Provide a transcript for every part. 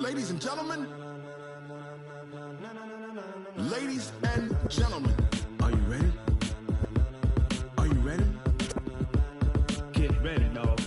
Ladies and gentlemen, ladies and gentlemen, are you ready? Are you ready? Get ready, dog.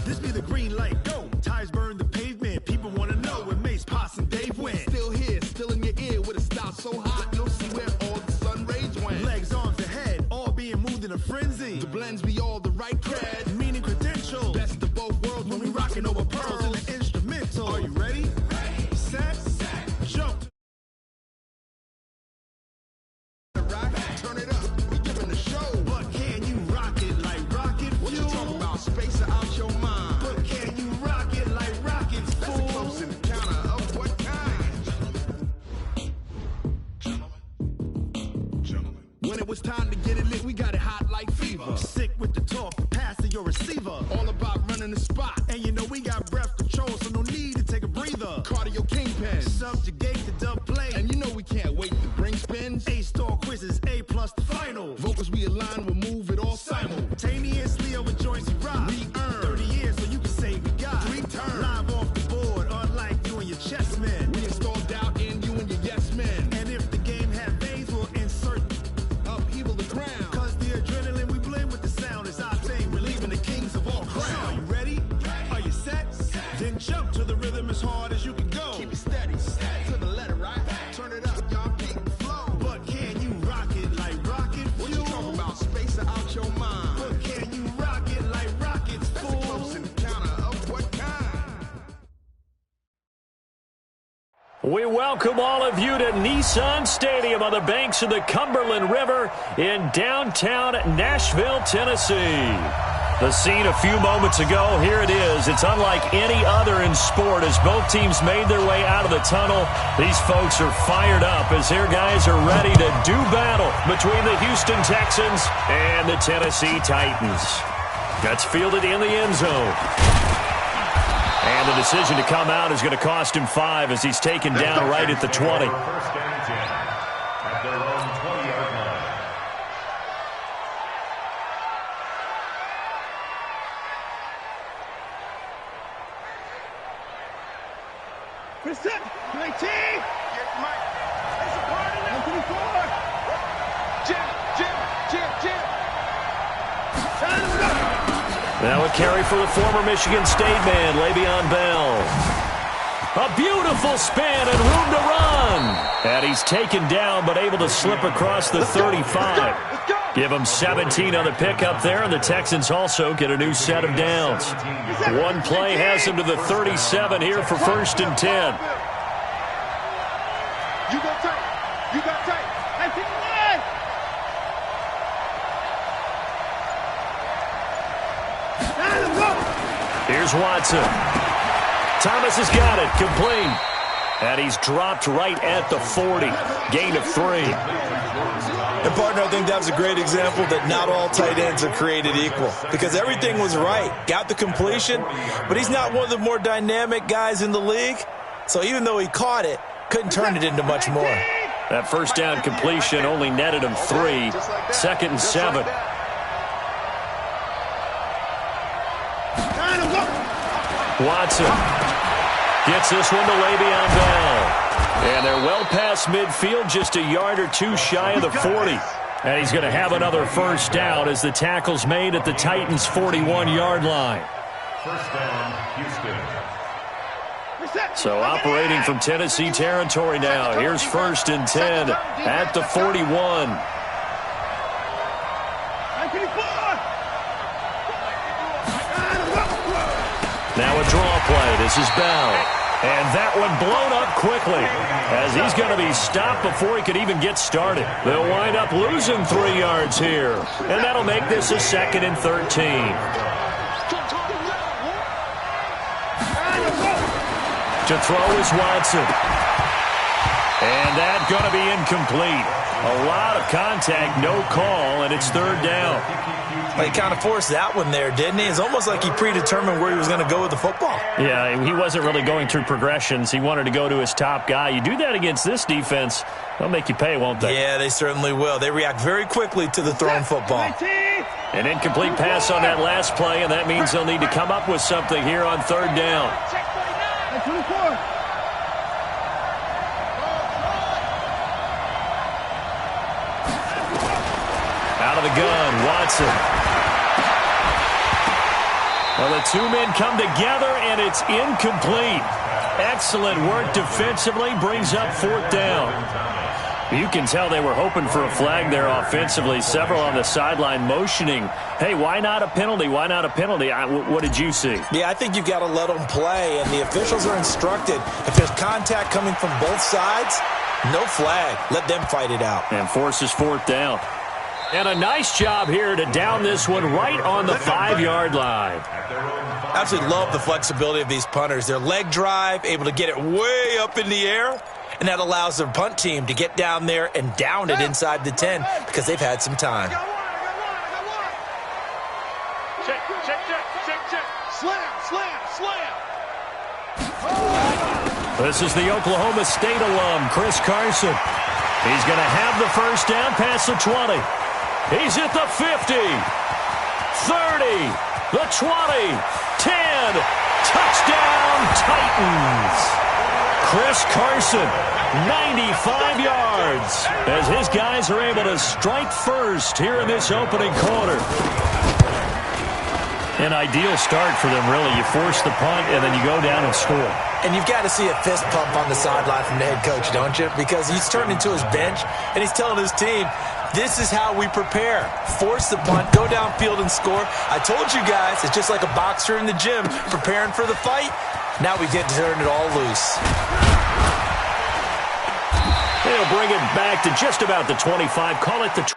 This be the green light, go. Tires burn the pavement. People want to know where Mace, Poss, and Dave went. Still here, still in your ear with a style so hot, you'll see where all the sun rays went. Legs, arms, and head, all being moved in a frenzy. The blends be all the right cred, meaning credentials. Best of both worlds when we rocking over pearls in the instrumental. Are you ready? Ready. Set, jump. Turn it up, we giving the show. But can you rock it like rocket fuel? What you talking about? Space out your mind. But can you rock it like rockets, fool? That's a close encounter of what kind? Gentlemen. When it was time to get it lit, we got it hot like fever. Sick with the talk, pass to your receiver. All about running the spot. And you know we got breath control, so no need to take a breather. Cardio kingpin, subjugate the dub play. And you know we can't wait to bring spins. A-star quizzes, A+ the final. Vocals we align, we'll move it all simultaneously over joints we rock. We earn 30 years, so you can say we got 3 turns. Live off the board, unlike you and your chess men. We install doubt in you and your yes men. And if the game had veins, we'll insert upheaval the ground. Cause the adrenaline we blend with the sound is our thing. We're leaving the kings of all crowns. So are you ready? Are you set? Then jump to the rhythm as hard as you can go. Keep it steady, to the letter, right? Turn it up, y'all keep the flow. But can you rock it like rocket fuel? What you talking about? Space out your mind. But can you rock it like rockets, fool? That's a close encounter of what kind? We welcome all of you to Nissan Stadium on the banks of the Cumberland River in downtown Nashville, Tennessee. The scene a few moments ago, here it is. It's unlike any other in sport as both teams made their way out of the tunnel. These folks are fired up as their guys are ready to do battle between the Houston Texans and the Tennessee Titans. That's fielded in the end zone. And the decision to come out is going to cost him 5 as he's taken down right at the 20. First down and 10 at their own 20-yard line. Reset, 19. Get Mike. There's a party now. 24. Jim. Time to go. Now a carry for the former Michigan State man, Le'Veon Bell. A beautiful spin and room to run. And he's taken down but able to slip across the 35. Give him 17 on the pickup there, and the Texans also get a new set of downs. One play has him to the 37 here for 1st and 10. You got tight. I think Here's Watson. Thomas has got it, complete. And he's dropped right at the 40. Gain of 3. And, partner, I think that was a great example that not all tight ends are created equal because everything was right. Got the completion, but he's not one of the more dynamic guys in the league. So even though he caught it, couldn't turn it into much more. That first down completion only netted him 3. 2nd and 7. Watson gets this one to Le'Veon Bell. And they're well past midfield, just a yard or 2 shy of the 40. And he's going to have another first down as the tackle's made at the Titans' 41-yard line. First down, Houston. So operating from Tennessee territory now. Here's 1st and 10 at the 41. Now a draw play. This is Bell. And that one blown up quickly as he's going to be stopped before he could even get started. They'll wind up losing 3 yards here. And that'll make this a 2nd and 13. To throw is Watson. And that's going to be incomplete. A lot of contact, no call, and it's third down. Well, he kind of forced that one there, didn't he? It's almost like he predetermined where he was going to go with the football. Yeah, he wasn't really going through progressions. He wanted to go to his top guy. You do that against this defense, they'll make you pay, won't they? Yeah, they certainly will. They react very quickly to the thrown football. An incomplete pass on that last play, and that means they'll need to come up with something here on third down. Out of the gun, Watson. Well, the two men come together, and it's incomplete. Excellent work defensively, brings up fourth down. You can tell they were hoping for a flag there offensively. Several on the sideline motioning, hey, why not a penalty? Why not a penalty? What did you see? Yeah, I think you've got to let them play, and the officials are instructed. If there's contact coming from both sides, no flag. Let them fight it out. And forces fourth down. And a nice job here to down this one right on the 5-yard line. I absolutely love the flexibility of these punters. Their leg drive, able to get it way up in the air, and that allows their punt team to get down there and down it inside the 10 because they've had some time. Check. Slam. This is the Oklahoma State alum, Chris Carson. He's going to have the first down past the 20. He's at the 50, 30, the 20, 10. Touchdown, Titans. Chris Carson, 95 yards, as his guys are able to strike first here in this opening quarter. An ideal start for them, really. You force the punt, and then you go down and score. And you've got to see a fist pump on the sideline from the head coach, don't you? Because he's turned into his bench, and he's telling his team, this is how we prepare. Force the punt, go downfield and score. I told you guys, it's just like a boxer in the gym preparing for the fight. Now we get to turn it all loose. They'll bring it back to just about the 25. Call it the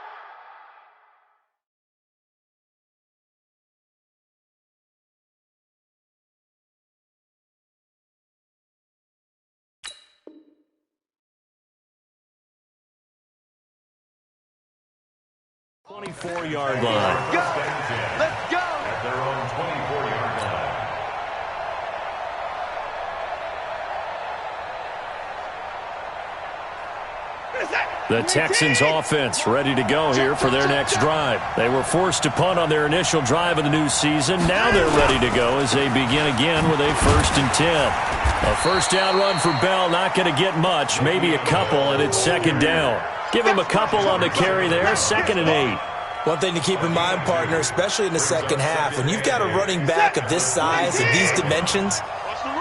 24-yard line. Let's go. At their own 24-yard line. The Texans offense ready to go here for their next drive. They were forced to punt on their initial drive of the new season. Now they're ready to go as they begin again with a 1st and 10. A first down run for Bell, not going to get much, maybe a couple, and it's second down. Give him a couple on the carry there, 2nd and 8. One thing to keep in mind, partner, especially in the second half, when you've got a running back of this size, of these dimensions,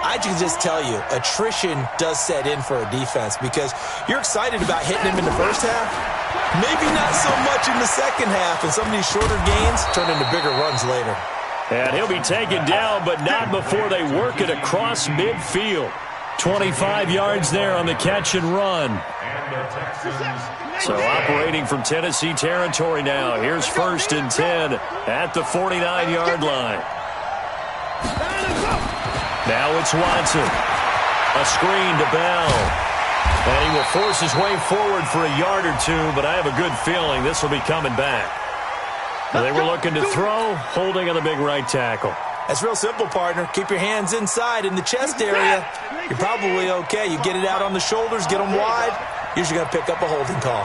I can just tell you, attrition does set in for a defense because you're excited about hitting him in the first half, maybe not so much in the second half, and some of these shorter gains turn into bigger runs later. And he'll be taken down, but not before they work it across midfield. 25 yards there on the catch and run. So operating from Tennessee territory now. Here's 1st and 10 at the 49-yard line. Now it's Watson. A screen to Bell. And he will force his way forward for a yard or two, but I have a good feeling this will be coming back. They were looking to throw, holding on the big right tackle. That's real simple, partner. Keep your hands inside in the chest area. You're probably okay. You get it out on the shoulders, get them wide. Usually going to pick up a holding call.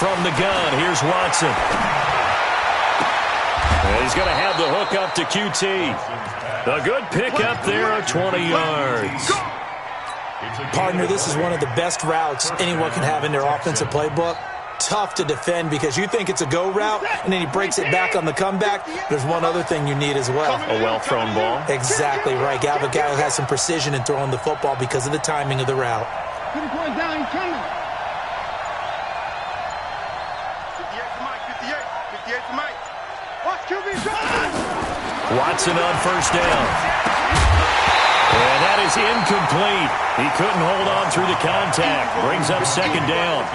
From the gun, here's Watson. And he's going to have the hook up to QT. A good pickup there of 20 yards. Partner, this is one of the best routes anyone can have in their offensive playbook. Tough to defend because you think it's a go route, and then he breaks it back on the comeback. There's one other thing you need as well. A well-thrown ball. Exactly right. Galvin has some precision in throwing the football because of the timing of the route. Watson on first down. And that is incomplete. He couldn't hold on through the contact. Brings up second down.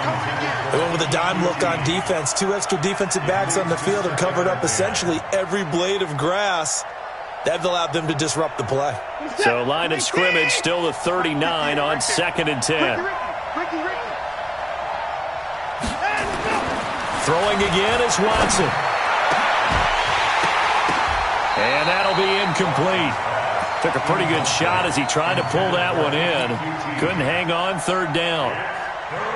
They went with a dime look on defense. 2 extra defensive backs on the field and covered up essentially every blade of grass. That allowed them to disrupt the play. So line of scrimmage still the 39 on 2nd and 10. Throwing again is Watson. And that'll be incomplete. Took a pretty good shot as he tried to pull that one in. Couldn't hang on, 3rd down.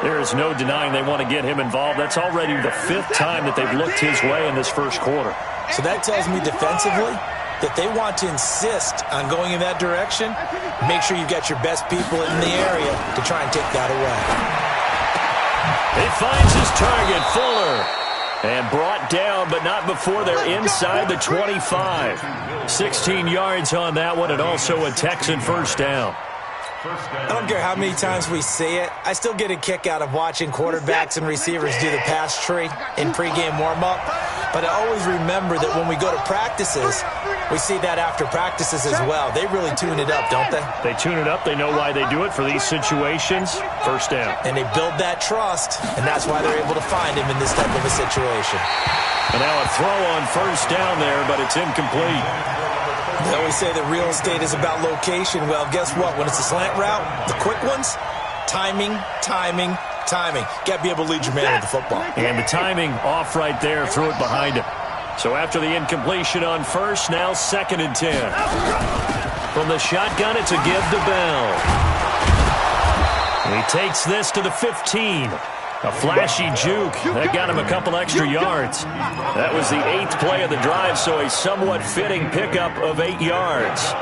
There is no denying they want to get him involved. That's already the 5th time that they've looked his way in this first quarter. So that tells me defensively that they want to insist on going in that direction. Make sure you've got your best people in the area to try and take that away. He finds his target, Fuller. And brought down, but not before they're inside the 25. 16 yards on that one, and also a Texan first down. I don't care how many times we see it. I still get a kick out of watching quarterbacks and receivers do the pass tree in pregame warm-up. But I always remember that when we go to practices, we see that after practices as well. They really tune it up, don't they? They tune it up. They know why they do it for these situations. First down. And they build that trust, and that's why they're able to find him in this type of a situation. And now a throw on first down there, but it's incomplete. They always say that real estate is about location. Well, guess what? When it's a slant route, the quick ones, timing. Got to be able to lead your man with the football. And the timing off right there, threw it behind him. So after the incompletion on first, now 2nd and 10. From the shotgun, it's a give to Bell. He takes this to the 15. A flashy juke. That got him a couple extra yards. That was the 8th play of the drive, so a somewhat fitting pickup of 8 yards.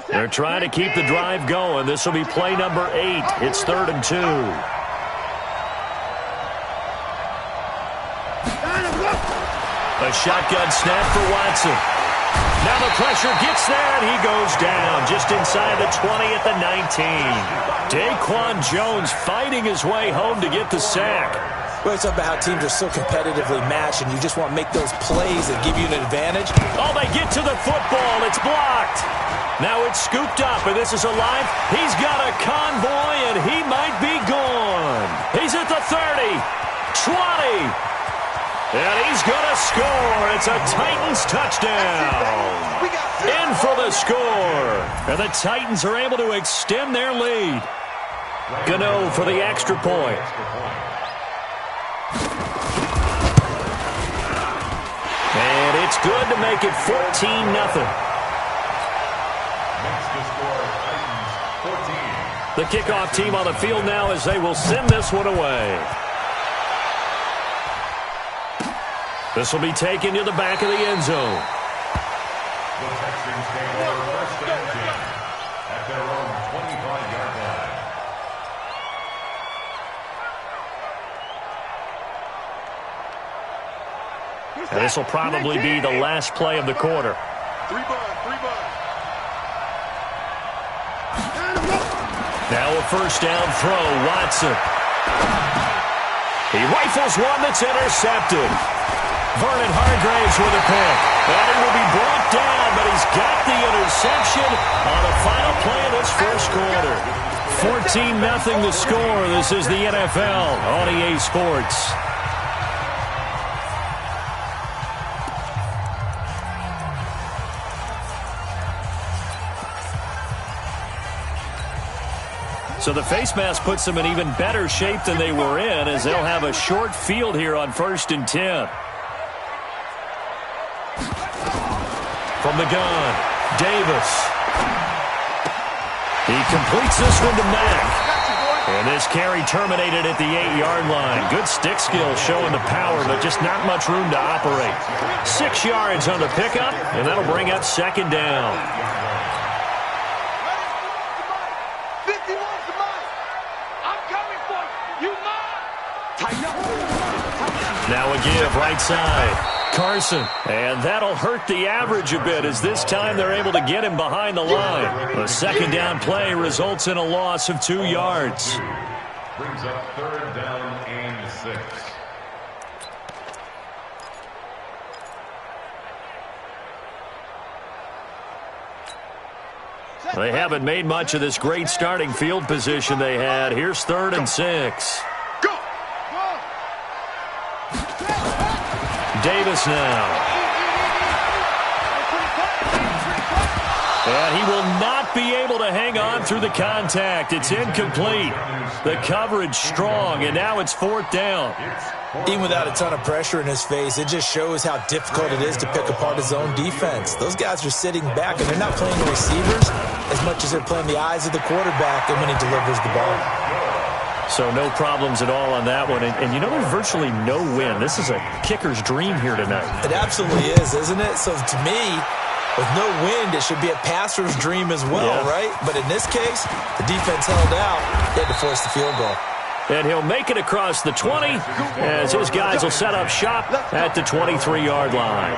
They're trying to keep the drive going. This will be play number 8. It's 3rd and 2. A shotgun snap for Watson. Now the pressure gets there, and he goes down just inside the 20 at the 19. Daquan Jones fighting his way home to get the sack. Well, it's about how teams are so competitively matched, and you just want to make those plays that give you an advantage. Oh, they get to the football. It's blocked. Now it's scooped up, and this is alive. He's got a convoy, and he might be gone. He's at the 30, 20, and he's going to score. It's a Titans touchdown. In for the score. And the Titans are able to extend their lead. Gano for the extra point. And it's good to make it 14-0. The kickoff team on the field now as they will send this one away. This will be taken to the back of the end zone. The Texans take over 1st and 10 at their own 25-yard line. And this will probably be the last play of the quarter. 3 bud. Now a first down throw, Watson. He rifles one that's intercepted. Vernon Hargraves with a pick. And he will be brought down, but he's got the interception on the final play of this first quarter. 14-0 the score. This is the NFL on EA Sports. So the face mask puts them in even better shape than they were in, as they'll have a short field here on 1st and 10. From the gun, Davis. He completes this one to Mack. And this carry terminated at the 8-yard line. Good stick skill showing the power, but just not much room to operate. 6 yards on the pickup, and that'll bring up 2nd down. Now a give, right side. Carson. And that'll hurt the average a bit, as this time they're able to get him behind the line. The 2nd down play results in a loss of 2 yards. Brings up 3rd down and 6. They haven't made much of this great starting field position they had. Here's 3rd and 6. Davis now. And he will not be able to hang on through the contact. It's incomplete. The coverage strong, and now it's 4th down. Even without a ton of pressure in his face, it just shows how difficult it is to pick apart his own defense. Those guys are sitting back, and they're not playing the receivers as much as they're playing the eyes of the quarterback and when he delivers the ball. So no problems at all on that one. And you know, there's virtually no win. This is a kicker's dream here tonight. It absolutely is, isn't it? So to me, with no wind, it should be a passer's dream as well, right? But in this case, the defense held out. They had to force the field goal. And he'll make it across the 20 as his guys will set up shop at the 23-yard line.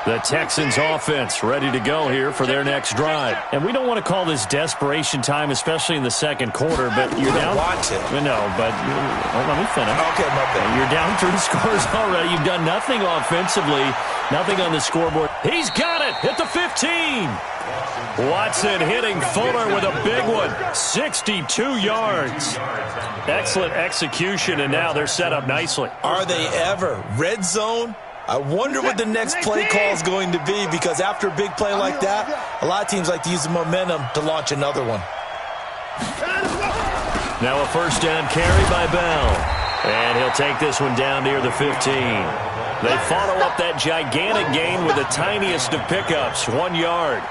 The Texans offense ready to go here for their next drive. And we don't want to call this desperation time, especially in the second quarter, but you're down. No, but let me finish. Okay, my bad. You're down 3 scores already. You've done nothing offensively, nothing on the scoreboard. He's got it at the 15. Watson hitting Fuller with a big one, 62 yards. Excellent execution, and now they're set up nicely. Are they ever? Red zone? I wonder what the next play call is going to be, because after a big play like that, a lot of teams like to use the momentum to launch another one. Now a 1st down carry by Bell. And he'll take this one down near the 15. They follow up that gigantic gain with the tiniest of pickups, 1 yard.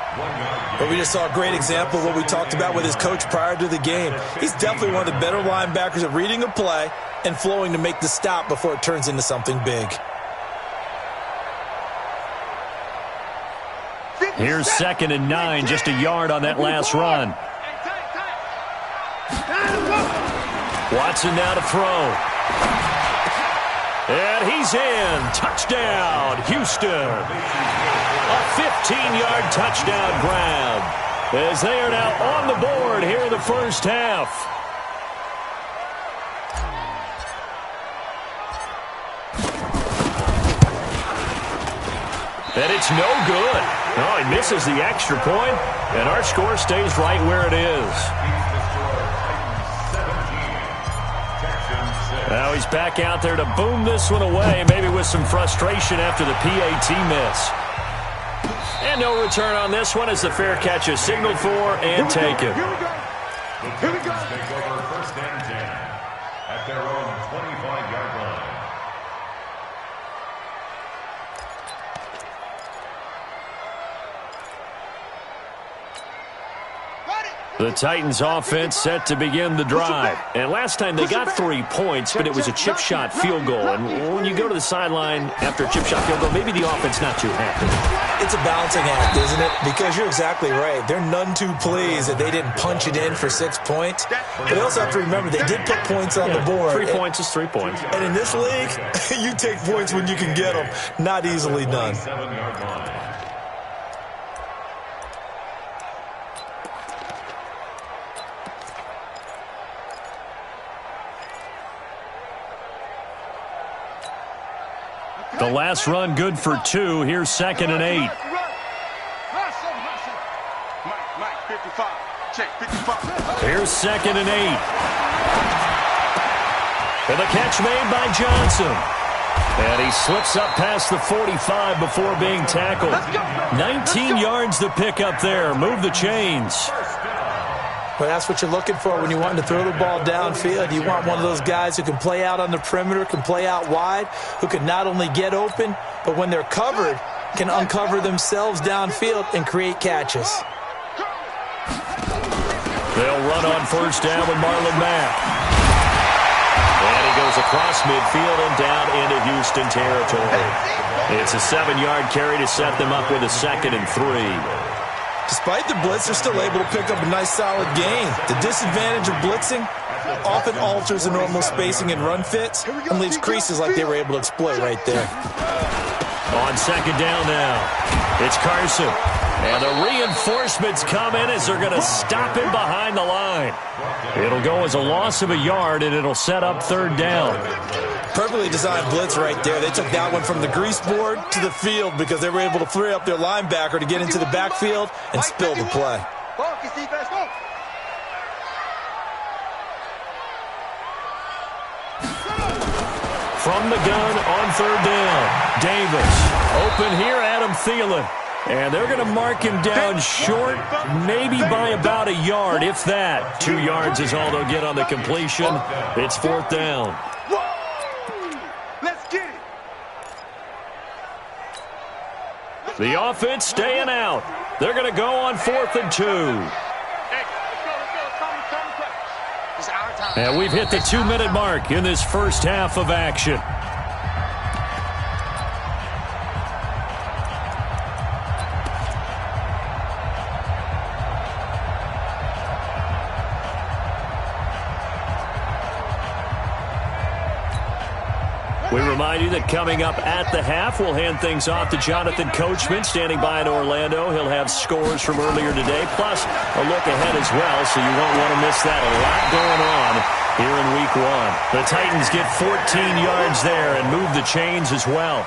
But we just saw a great example of what we talked about with his coach prior to the game. He's definitely one of the better linebackers at reading a play and flowing to make the stop before it turns into something big. Here's 2nd and 9, just a yard on that last run. Watson now to throw. And he's in. Touchdown, Houston. A 15-yard touchdown grab as they are now on the board here in the first half. And it's no good. No, he misses the extra point, and our score stays right where it is. Now he's back out there to boom this one away, maybe with some frustration after the PAT miss. And no return on this one as the fair catch is signaled for and taken. Here we go. Here we go. Take over 1st and 10 at their own 25-yard line. The Titans offense set to begin the drive. And last time they got 3 points, but it was a chip shot field goal. And when you go to the sideline after a chip shot field goal, maybe the offense not too happy. It's a balancing act, isn't it? Because you're exactly right. They're none too pleased that they didn't punch it in for 6 points. But they also have to remember they did put points on the board. 3 points is 3 points. And in this league, you take points when you can get them. Not easily done. 7-yard line. The last run good for 2. Here's 2nd and 8. Here's 2nd and 8. And the catch made by Johnson. And he slips up past the 45 before being tackled. 19 yards to pick up there. Move the chains. Well, that's what you're looking for when you want to throw the ball downfield. You want one of those guys who can play out on the perimeter, can play out wide, who can not only get open, but when they're covered, can uncover themselves downfield and create catches. They'll run on 1st down with Marlon Mack. And he goes across midfield and down into Houston territory. It's a 7-yard carry to set them up with a 2nd and 3. Despite the blitz, they're still able to pick up a nice, solid gain. The disadvantage of blitzing often alters the normal spacing and run fits and leaves creases like they were able to exploit right there. On 2nd down now, it's Carson. And the reinforcements come in as they're going to stop him behind the line. It'll go as a loss of a yard, and it'll set up third down. Perfectly designed blitz right there. They took that one from the grease board to the field because they were able to free up their linebacker to get into the backfield and spill the play. From the gun on third down, Davis. Open here, Adam Thielen. And they're going to mark him down short, maybe by about a yard, if that. 2 yards is all they'll get on the completion. It's fourth down. Let's get it. The offense staying out. They're going to go on 4th and 2. And we've hit the 2-minute mark in this first half of action. We remind you that coming up at the half, we'll hand things off to Jonathan Coachman, standing by in Orlando. He'll have scores from earlier today, plus a look ahead as well, so you won't want to miss that. A lot going on here in Week 1. The Titans get 14 yards there and move the chains as well.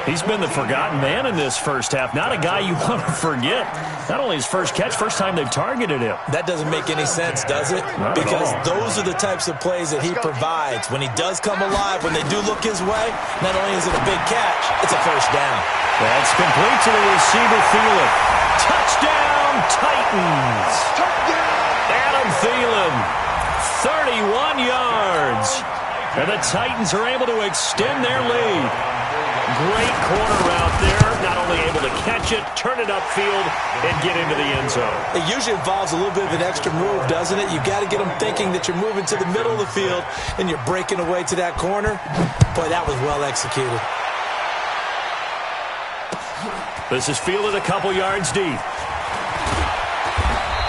He's been the forgotten man in this first half. Not a guy you want to forget. Not only his first catch, first time they've targeted him. That doesn't make any sense, does it? Because those are the types of plays that he provides. When he does come alive, when they do look his way, not only is it a big catch, it's a first down. That's complete to the receiver, Thielen. Touchdown, Titans. Adam Thielen, 31 yards. And the Titans are able to extend their lead. Great corner route there. Not only able to catch it, turn it upfield, and get into the end zone. It usually involves a little bit of an extra move, doesn't it? You've got to get them thinking that you're moving to the middle of the field and you're breaking away to that corner. Boy, that was well executed. This is fielded a couple yards deep.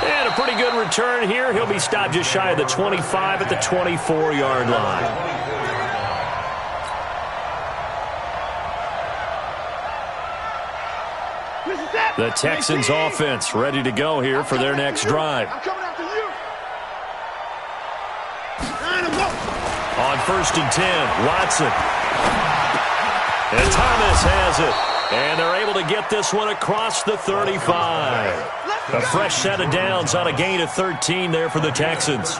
And a pretty good return here. He'll be stopped just shy of the 25 at the 24-yard line. The Texans offense ready to go here for their next drive. On 1st and 10, Watson. And Thomas has it. And they're able to get this one across the 35. A fresh set of downs on a gain of 13 there for the Texans.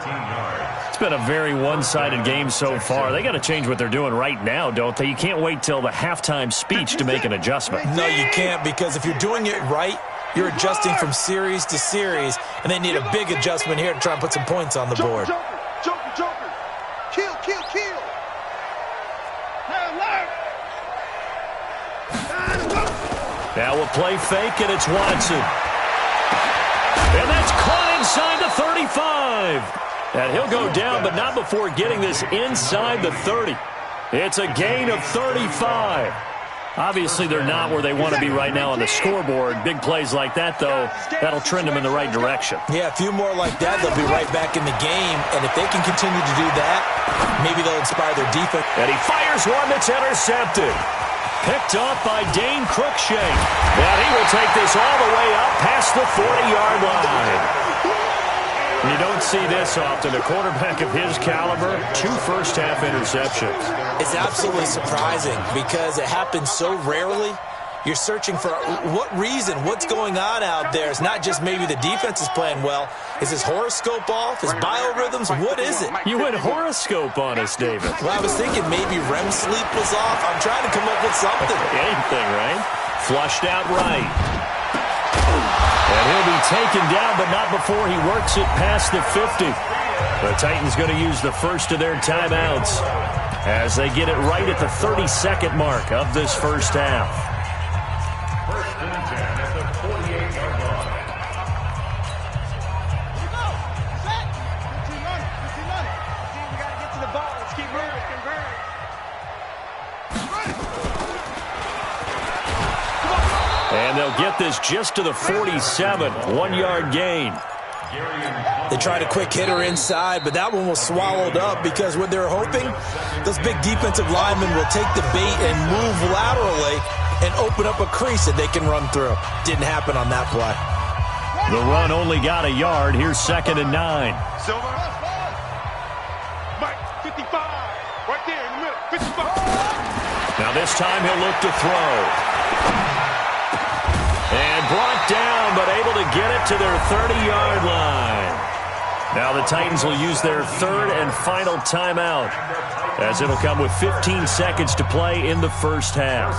It's been a very one-sided game so far. They got to change what they're doing right now, don't they? You can't wait till the halftime speech to make an adjustment. No, you can't, because if you're doing it right, you're adjusting from series to series, and they need a big adjustment here to try and put some points on the board. Joker. Kill. Now a play fake, and it's Watson. And that's caught inside the 35. And he'll go down, but not before getting this inside the 30. It's a gain of 35. Obviously, they're not where they want to be right now on the scoreboard. Big plays like that, though, that'll trend them in the right direction. Yeah, a few more like that, they'll be right back in the game. And if they can continue to do that, maybe they'll inspire their defense. And he fires one that's intercepted. Picked off by Dane Cruikshank. And he will take this all the way up past the 40-yard line. You don't see this often. A quarterback of his caliber, 2 first-half interceptions. It's absolutely surprising because it happens so rarely. You're searching for what reason, what's going on out there. It's not just maybe the defense is playing well. Is his horoscope off? His biorhythms? What is it? You went horoscope on us, David. Well, I was thinking maybe REM sleep was off. I'm trying to come up with something. Anything, right? Flushed out right. And he'll be taken down, but not before he works it past the 50. The Titans going to use the first of their timeouts as they get it right at the 32nd mark of this first half. 1st and 10 at the 48-yard line. We got to get to the ball. Let's keep moving. Convert. And they'll get this just to the 47, 1-yard gain. They tried a quick hitter inside, but that one was swallowed up because what they're hoping, those big defensive linemen will take the bait and move laterally and open up a crease that they can run through. Didn't happen on that play. The run only got a yard. Here's 2nd and 9. Silver. Mike, 55. Right there in the middle. 55. Now this time he'll look to throw. And brought down, but able to get it to their 30-yard line. Now the Titans will use their 3rd and final timeout, as it'll come with 15 seconds to play in the first half.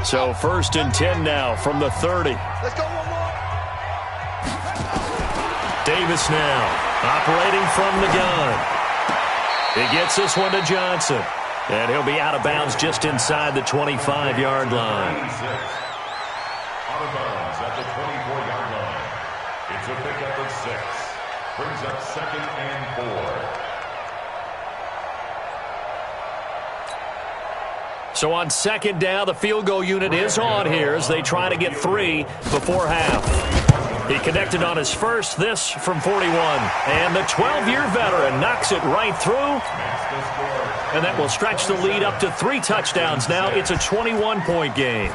So 1st and 10 now from the 30. Let's go one more. Davis now operating from the gun. He gets this one to Johnson. And he'll be out of bounds just inside the 25-yard line. Out of bounds at the 24-yard line. It's a pickup of 6. Brings up 2nd and 4. So on 2nd down, the field goal unit is on here as they try to get 3 before half. He connected on his first, this from 41. And the 12-year veteran knocks it right through. And that will stretch the lead up to 3 touchdowns now. It's a 21-point game.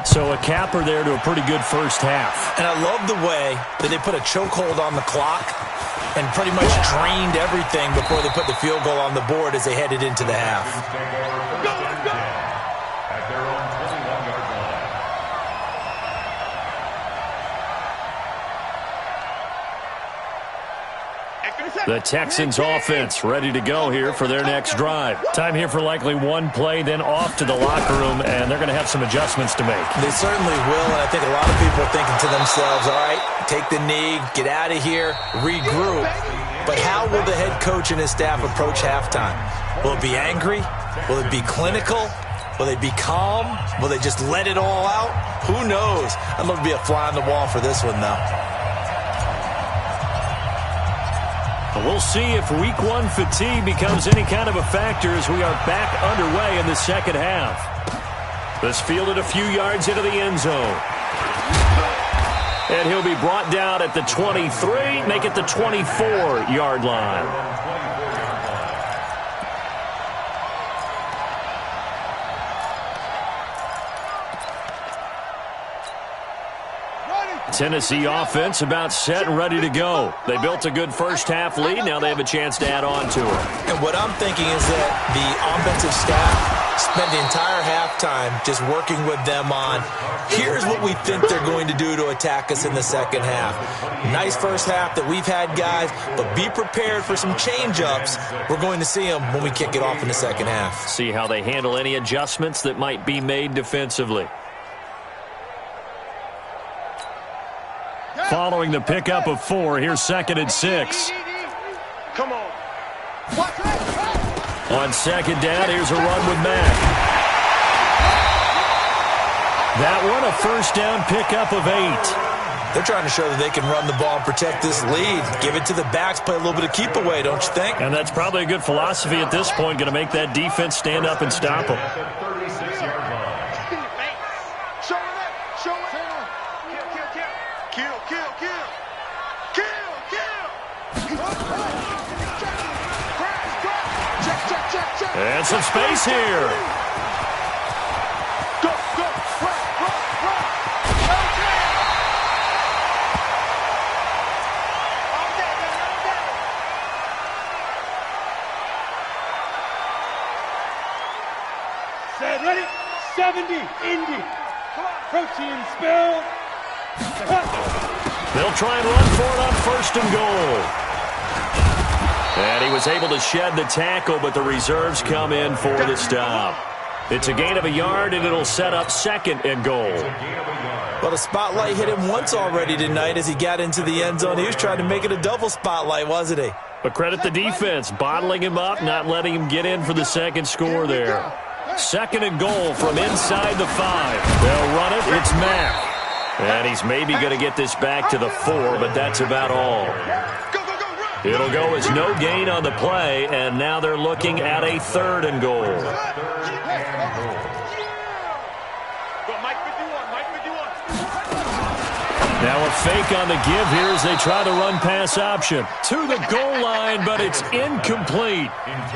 So a capper there to a pretty good first half. And I love the way that they put a chokehold on the clock and pretty much drained everything before they put the field goal on the board as they headed into the half. At their own 21-yard line. The Texans offense ready to go here for their next drive. Time here for likely one play, then off to the locker room, and they're going to have some adjustments to make. They certainly will, and I think a lot of people are thinking to themselves, all right, take the knee, get out of here, regroup. But how will the head coach and his staff approach halftime? Will it be angry? Will it be clinical? Will they be calm? Will they just let it all out? Who knows? I'd love to be a fly on the wall for this one, though. We'll see if week 1 fatigue becomes any kind of a factor as we are back underway in the second half. This fielded a few yards into the end zone. And he'll be brought down at the 23, make it the 24-yard line. Tennessee offense about set and ready to go. They built a good first half lead. Now they have a chance to add on to it. And what I'm thinking is that the offensive staff spent the entire halftime just working with them on, here's what we think they're going to do to attack us in the second half. Nice first half that we've had, guys, but be prepared for some change-ups. We're going to see them when we kick it off in the second half. See how they handle any adjustments that might be made defensively. Following the pickup of 4, here's 2nd and 6. Come on. On 2nd down, here's a run with Mack. That one, a first down pickup of 8. They're trying to show that they can run the ball and protect this lead. Give it to the backs, play a little bit of keep away, don't you think? And that's probably a good philosophy at this point, going to make that defense stand up and stop them. And some space here. Go, go, run. Set, ready? 70, Indy. Protein spill. They'll try and run for it on 1st and goal. And he was able to shed the tackle, but the reserves come in for the stop. It's a gain of a yard, and it'll set up 2nd and goal. Well, the spotlight hit him once already tonight as he got into the end zone. He was trying to make it a double spotlight, wasn't he? But credit the defense, bottling him up, not letting him get in for the second score there. 2nd and goal from inside the 5. They'll run it. It's Mack. And he's maybe going to get this back to the 4, but that's about all. It'll go as no gain on the play, and now they're looking at a 3rd and goal. Now a fake on the give here as they try the run-pass option. To the goal line, but it's incomplete.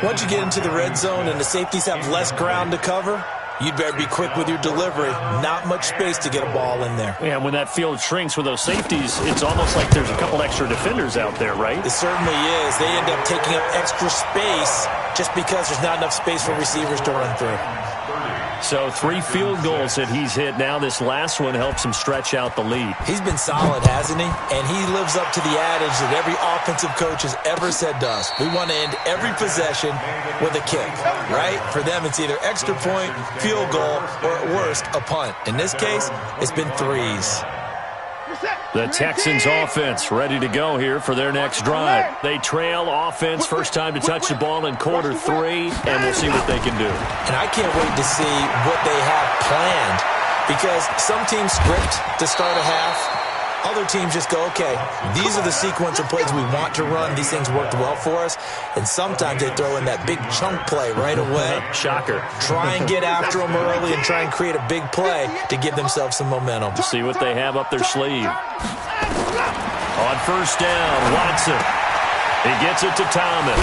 Once you get into the red zone and the safeties have less ground to cover, you'd better be quick with your delivery. Not much space to get a ball in there. And when that field shrinks with those safeties, it's almost like there's a couple extra defenders out there, right? It certainly is. They end up taking up extra space just because there's not enough space for receivers to run through. So 3 field goals that he's hit now. This last one helps him stretch out the lead. He's been solid, hasn't he? And he lives up to the adage that every offensive coach has ever said to us. We want to end every possession with a kick, right? For them, it's either extra point, field goal, or at worst, a punt. In this case, it's been 3s. The Texans offense ready to go here for their next drive. They trail offense, first time to touch the ball in quarter 3, and we'll see what they can do. And I can't wait to see what they have planned, because some teams script to start a half. Other teams just go, okay, these are the sequence of plays we want to run. These things worked well for us. And sometimes they throw in that big chunk play right away. Shocker. Try and get after them early and try and create a big play to give themselves some momentum. See what they have up their sleeve. On first down, Watson. He gets it to Thomas.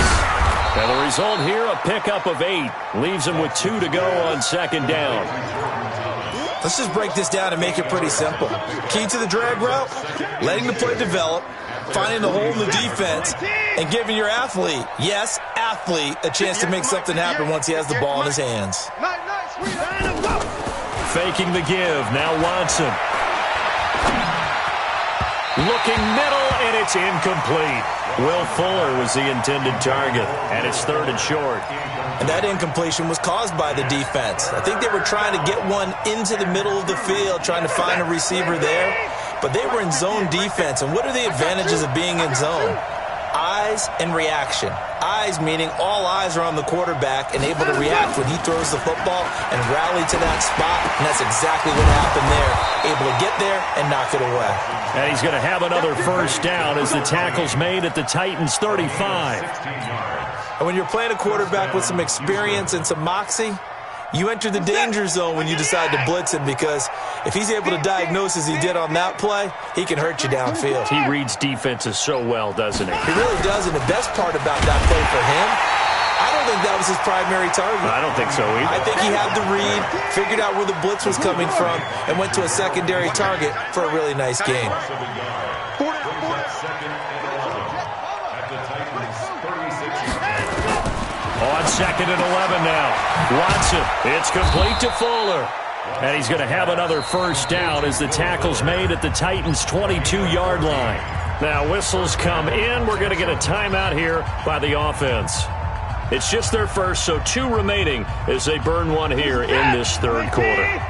And the result here, a pickup of 8. Leaves him with 2 to go on second down. Let's just break this down and make it pretty simple. Key to the drag route, letting the play develop, finding the hole in the defense, and giving your athlete, yes, athlete, a chance to make something happen once he has the ball in his hands. Faking the give, now Watson. Looking middle, and it's incomplete. Will Fuller was the intended target, and it's 3rd and short. And that incompletion was caused by the defense. I think they were trying to get one into the middle of the field, trying to find a receiver there. But they were in zone defense. And what are the advantages of being in zone? Eyes and reaction. Eyes meaning all eyes are on the quarterback and able to react when he throws the football and rally to that spot. And that's exactly what happened there. Able to get there and knock it away. And he's going to have another first down as the tackle's made at the Titans' 35. And when you're playing a quarterback with some experience and some moxie, you enter the danger zone when you decide to blitz him, because if he's able to diagnose as he did on that play, he can hurt you downfield. He reads defenses so well, doesn't he? He really does, and the best part about that play for him, I don't think that was his primary target. I don't think so either. I think he had the read, figured out where the blitz was coming from, and went to a secondary target for a really nice game. On 2nd and 11 now. Watson, it's complete to Fuller. And he's going to have another first down as the tackle's made at the Titans' 22-yard line. Now whistles come in. We're going to get a timeout here by the offense. It's just their first, so 2 remaining as they burn one here in this 3rd quarter.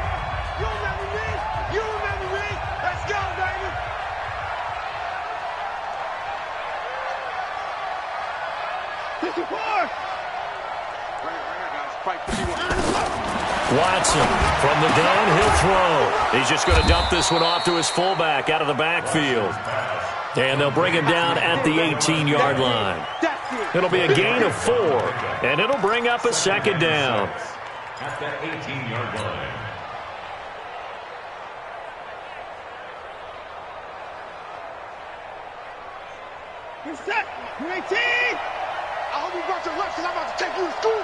Watson from the gun, he'll throw. He's just going to dump this one off to his fullback out of the backfield. And they'll bring him down at the 18-yard line. It'll be a gain of 4, and it'll bring up a second down. At the 18-yard line. You're set. You're 18. I hope you brought your reps because I'm about to take you to school.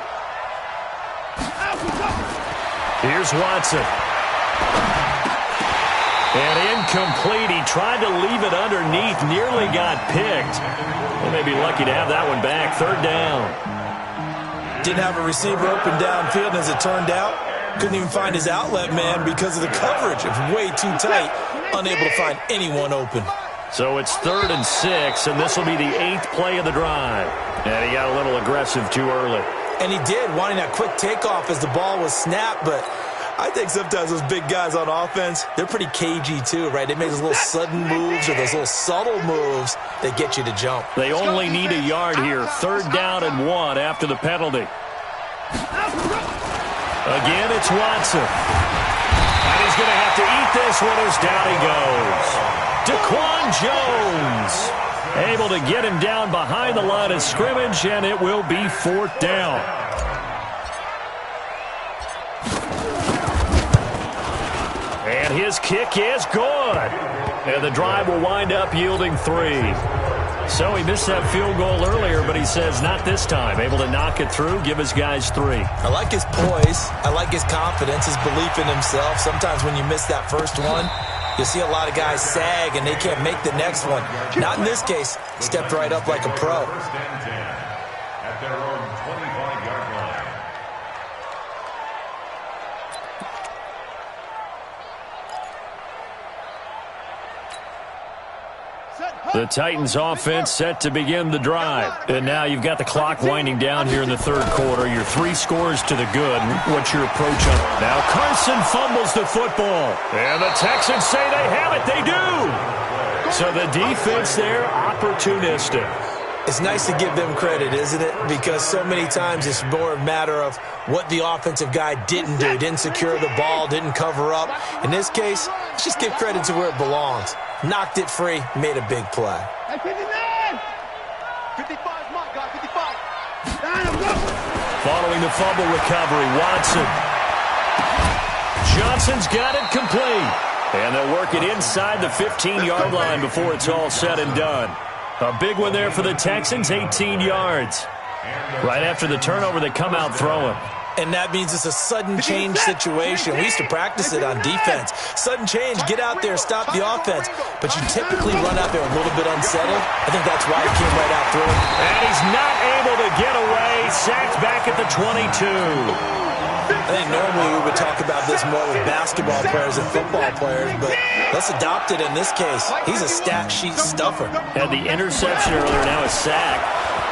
Here's Watson. And incomplete. He tried to leave it underneath. Nearly got picked. They may be lucky to have that one back. 3rd down. Didn't have a receiver open downfield, and as it turned out, couldn't even find his outlet man because of the coverage. It was way too tight. Unable to find anyone open. So it's 3rd and 6, and this will be the 8th play of the drive. And he got a little aggressive too early. And he did, wanting that quick takeoff as the ball was snapped, but I think sometimes those big guys on offense, they're pretty cagey too, right? They make those little sudden moves or those little subtle moves that get you to jump. They only need a yard here. 3rd down and 1 after the penalty. Again, it's Watson. And he's going to have to eat this one as down he goes. Daquan Jones able to get him down behind the line of scrimmage, and it will be 4th down. And his kick is good. And the drive will wind up yielding 3. So he missed that field goal earlier, but he says not this time. Able to knock it through, give his guys 3. I like his poise. I like his confidence, his belief in himself. Sometimes when you miss that first one, you'll see a lot of guys sag and they can't make the next one. Not in this case. Stepped right up like a pro. First and 10 at their own 25-yard line. The Titans offense set to begin the drive. And now you've got the clock winding down here in the third quarter. Your 3 scores to the good. What's your approach on it? Now Carson fumbles the football. And the Texans say they have it. They do. So the defense there, opportunistic. It's nice to give them credit, isn't it? Because so many times it's more a matter of what the offensive guy didn't do. Didn't secure the ball, didn't cover up. In this case, let's just give credit to where it belongs. Knocked it free, made a big play. Hey, 59! 55 is my guy, 55. Following the fumble recovery, Watson. Johnson's got it complete. And they'll work it inside the 15-yard line before it's all said and done. A big one there for the Texans, 18 yards. Right after the turnover, they come out throwing. And that means it's a sudden change situation. We used to practice it on defense. Sudden change, get out there, stop the offense. But you typically run out there a little bit unsettled. I think that's why he came right out throwing. And he's not able to get away. Sacked back at the 22. I think normally we would talk about this more with basketball players and football players, but let's adopt it in this case. He's a stat sheet stuffer. Had the interception earlier, now a sack.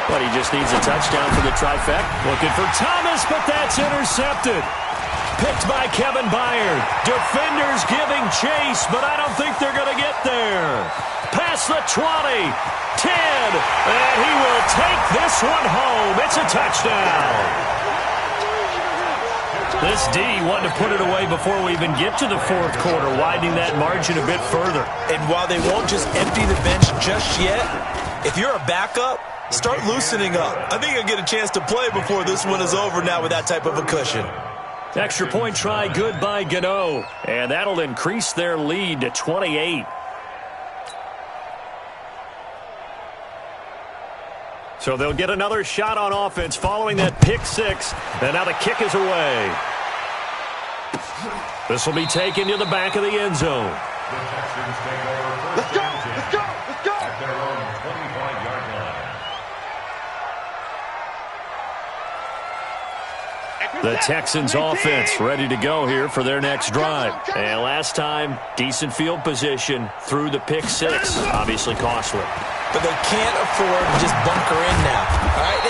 But he just needs a touchdown for the trifecta. Looking for Thomas, but that's intercepted. Picked by Kevin Byard. Defenders giving chase, but I don't think they're going to get there. Past the 20, 10, and he will take this one home. It's a touchdown. This D wanting to put it away before we even get to the fourth quarter, widening that margin a bit further. And while they won't just empty the bench just yet, if you're a backup, start loosening up. I think you'll get a chance to play before this one is over now with that type of a cushion. Extra point try good by Gano. And that'll increase their lead to 28. So they'll get another shot on offense following that pick 6. And now the kick is away. This will be taken to the back of the end zone. The Texans take over first and 10 at their own 25-yard line. The Texans offense ready to go here for their next drive. And last time, decent field position through the pick 6. Obviously costly. But they can't afford to just bunker in now. All right,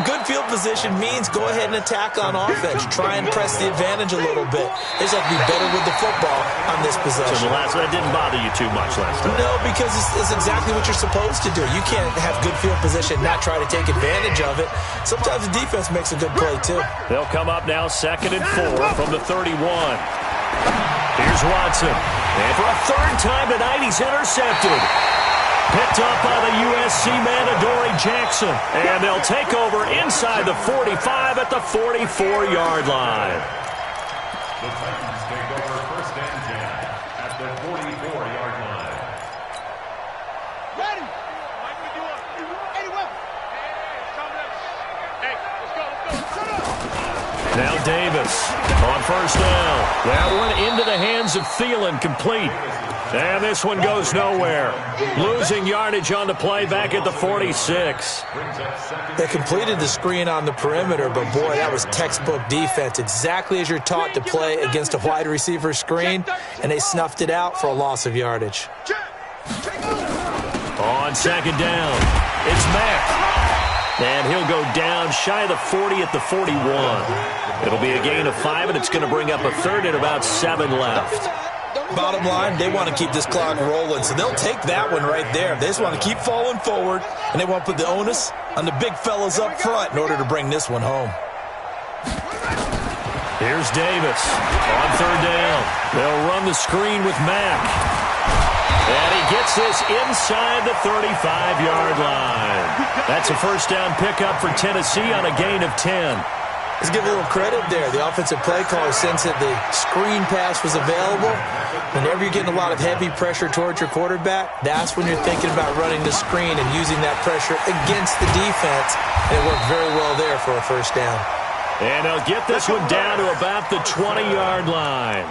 good field position means go ahead and attack on offense. Try and press the advantage a little bit. They just have to be better with the football on this possession. So that didn't bother you too much last time? No, because it's exactly what you're supposed to do. You can't have good field position, not try to take advantage of it. Sometimes the defense makes a good play, too. They'll come up now 2nd and 4 from the 31. Here's Watson. And for a third time tonight, he's intercepted. Picked up by the USC man, Adoree Jackson. And they'll take over inside the 45 at the 44-yard line. The Titans take over first and 10 at the 44-yard line. Ready? Mike, what do you want? Anywhere. Hey, let's go. Now Davis on first down. That one into the hands of Thielen, complete. And this one goes nowhere. Losing yardage on the play back at the 46. They completed the screen on the perimeter, but boy, that was textbook defense. Exactly as you're taught to play against a wide receiver screen, and they snuffed it out for a loss of yardage. On second down, it's Mack. And he'll go down shy of the 40 at the 41. It'll be a gain of 5, and it's going to bring up a third and about 7 left. Bottom line, they want to keep this clock rolling, so they'll take that one right there. They just want to keep falling forward, and they want to put the onus on the big fellas up front in order to bring this one home. Here's Davis on third down. They'll run the screen with Mack. And he gets this inside the 35-yard line. That's a first down pickup for Tennessee on a gain of 10. Let's give a little credit there. The offensive play caller sensed that the screen pass was available. Whenever you're getting a lot of heavy pressure towards your quarterback, that's when you're thinking about running the screen and using that pressure against the defense. And it worked very well there for a first down. And they'll get this one down to about the 20-yard line.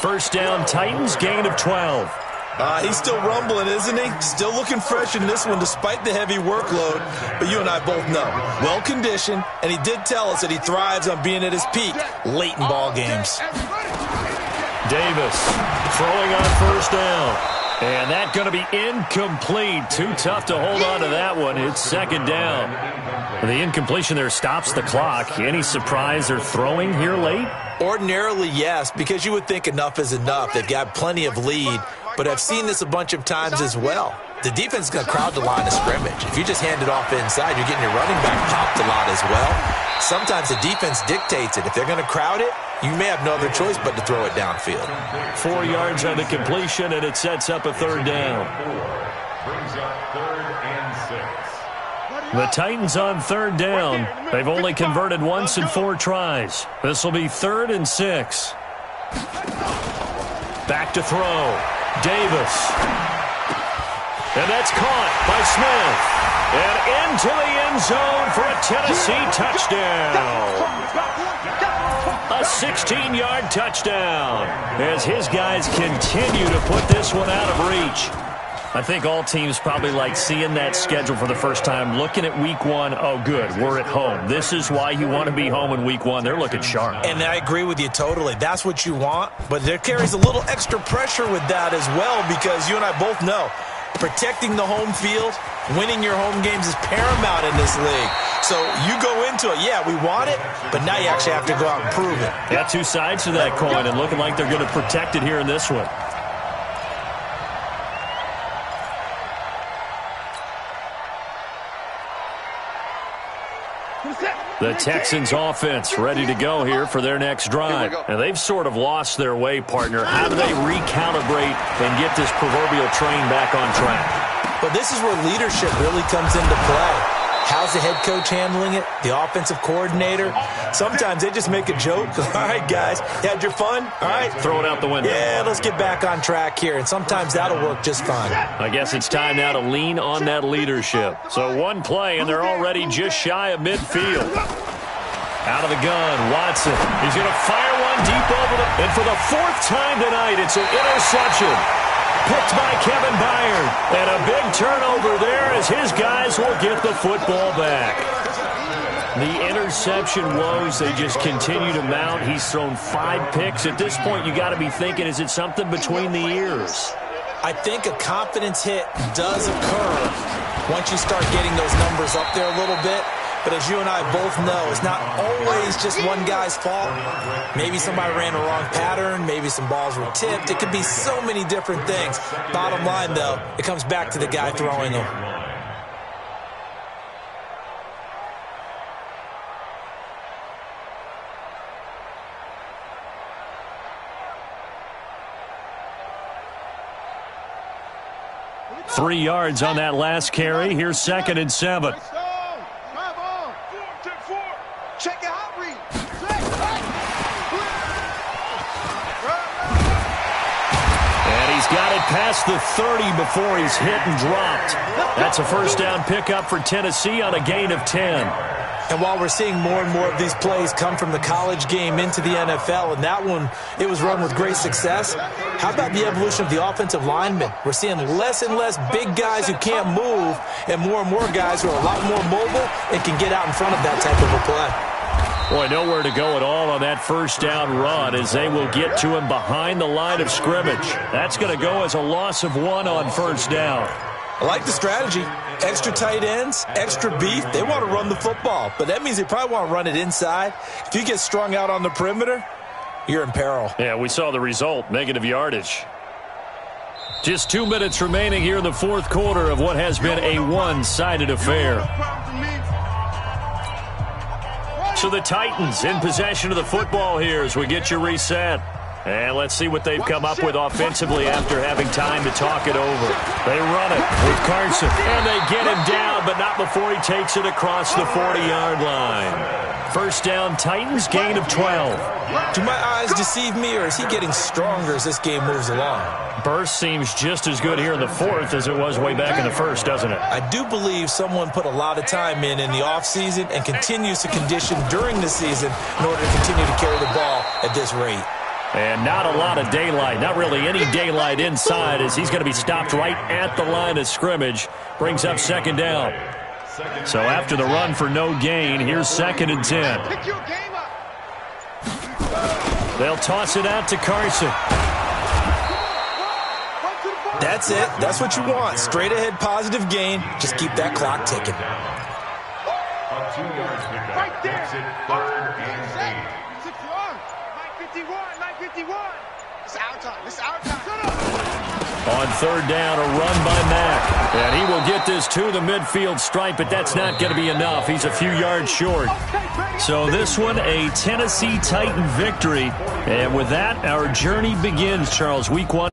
First down, Titans, gain of 12. He's still rumbling, isn't he? Still looking fresh in this one despite the heavy workload. But you and I both know, well-conditioned, and he did tell us that he thrives on being at his peak late in ball games. Davis throwing on first down. And that's going to be incomplete. Too tough to hold on to that one. It's second down. The incompletion there stops the clock. Any surprise they're throwing here late? Ordinarily, yes, because you would think enough is enough. They've got plenty of lead. But I've seen this a bunch of times as well. The defense is going to crowd the line of scrimmage. If you just hand it off inside, you're getting your running back popped a lot as well. Sometimes the defense dictates it. If they're going to crowd it, you may have no other choice but to throw it downfield. 4 yards on the completion, and it sets up a third down. Brings up 3rd and 6. The Titans on third down. They've only converted once in 4 tries. This will be 3rd and 6. Back to throw. Davis. And that's caught by Smith. And into the end zone for a Tennessee touchdown. A 16-yard touchdown as his guys continue to put this one out of reach. I think all teams probably like seeing that schedule for the first time, looking at week 1. Oh, good, we're at home. This is why you want to be home in week 1. They're looking sharp. And I agree with you totally. That's what you want. But there carries a little extra pressure with that as well because you and I both know protecting the home field, winning your home games is paramount in this league. So you go into it, yeah, we want it, but now you actually have to go out and prove it. Got 2 sides to that coin and looking like they're going to protect it here in this one. The Texans offense ready to go here for their next drive. And they've sort of lost their way, partner. How do they recalibrate and get this proverbial train back on track? But this is where leadership really comes into play. How's the head coach handling it? The offensive coordinator? Sometimes they just make a joke. All right, guys, you had your fun? All right. Throw it out the window. Yeah, let's get back on track here. And sometimes that'll work just fine. I guess it's time now to lean on that leadership. So one play, and they're already just shy of midfield. Out of the gun, Watson. He's going to fire one deep over the... And for the 4th time tonight, it's an interception. Picked by Kevin Byard. And a big turnover there as his guys will get the football back. The interception woes, they just continue to mount. He's thrown 5 picks. At this point, you got to be thinking, is it something between the ears? I think a confidence hit does occur once you start getting those numbers up there a little bit. But as you and I both know, it's not always just one guy's fault. Maybe somebody ran a wrong pattern. Maybe some balls were tipped. It could be so many different things. Bottom line, though, it comes back to the guy throwing them. Three yards on that last carry. Here's 2nd and 7. Check it out, read. And he's got it past the 30 before he's hit and dropped. That's a first down pickup for Tennessee on a gain of 10. And while we're seeing more and more of these plays come from the college game into the NFL, and that one, it was run with great success, how about the evolution of the offensive linemen? We're seeing less and less big guys who can't move and more guys who are a lot more mobile and can get out in front of that type of a play. Boy, nowhere to go at all on that first down run as they will get to him behind the line of scrimmage. That's going to go as a loss of 1 on first down. I like the strategy. Extra tight ends, extra beef. They want to run the football, but that means they probably want to run it inside. If you get strung out on the perimeter, you're in peril. Yeah, we saw the result, negative yardage. Just 2 minutes remaining here in the 4th quarter of what has been a one-sided affair. So the Titans in possession of the football here as we get you reset. And let's see what they've come up with offensively after having time to talk it over. They run it with Carson, and they get him down, but not before he takes it across the 40-yard line. First down, Titans, gain of 12. Do my eyes deceive me, or is he getting stronger as this game moves along? Burst seems just as good here in the fourth as it was way back in the first, doesn't it? I do believe someone put a lot of time in the offseason and continues to condition during the season in order to continue to carry the ball at this rate. And not a lot of daylight, not really any daylight inside, as he's going to be stopped right at the line of scrimmage. Brings up second down. So after the run for no gain, here's 2nd and 10. They'll toss it out to Carson. That's it. That's what you want. Straight ahead positive gain. Just keep that clock ticking. A 2-yard pickup. Right there. Makes it 3rd and 8. 951. It's our time. It's our time. On third down, a run by Mack. And he will get this to the midfield stripe, but that's not going to be enough. He's a few yards short. So this one, a Tennessee Titan victory. And with that, our journey begins, Charles. Week 1